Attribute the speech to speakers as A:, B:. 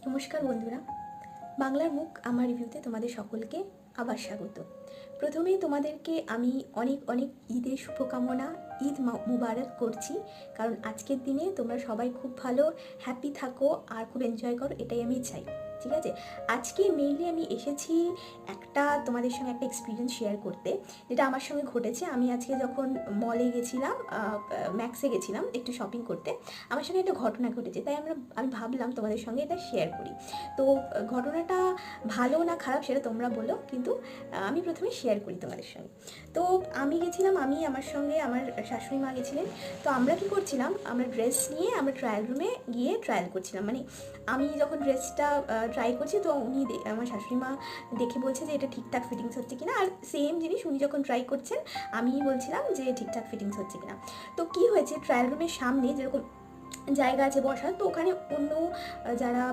A: নমস্কার বন্ধুরা, বাংলার মুখ আমার রিভিউতে তোমাদের সকলকে আবার স্বাগত। প্রথমেই তোমাদেরকে আমি অনেক অনেক ঈদের শুভকামনা, ঈদ মুবারক করছি। কারণ আজকের দিনে তোমরা সবাই খুব ভালো হ্যাপি থাকো আর খুব এনজয় করো, এটাই আমি চাই। ঠিক আছে, আজকে মেইনলি আমি এসেছি তোমাদের সঙ্গে একটা এক্সপিরিয়েন্স শেয়ার করতে, যেটা আমার সঙ্গে ঘটেছে। আমি আজকে যখন মলে গেছিলাম, ম্যাক্সে গেছিলাম একটু শপিং করতে, আমার সঙ্গে একটা ঘটনা ঘটেছে, তাই আমি ভাবলাম তোমাদের সঙ্গে এটা শেয়ার করি। তো ঘটনাটা ভালো না খারাপ সেটা তোমরা বলো, কিন্তু আমি প্রথমে শেয়ার করি তোমাদের সঙ্গে। তো আমি গেছিলাম, আমার সঙ্গে আমার শাশুড়ি মা গেছিলেন। তো আমরা কি করছিলাম, আমরা ড্রেস নিয়ে আমরা ট্রায়াল রুমে গিয়ে ট্রায়াল করছিলাম। মানে আমি যখন ড্রেসটা ট্রাই করছি, তো আমার শাশুড়ি মা দেখে বলছে যে এটা ঠিকঠাক ফিটিংস হচ্ছে কিনা, আর সেম জিনিস উনি যখন ট্রাই করছেন আমি বলছিলাম যে ঠিকঠাক ফিটিংস হচ্ছে কিনা। তো কি হয়েছে, ট্রায়াল রুমের সামনে যেরকম জায়গা আছে বসার, তো ওখানে অন্য যারা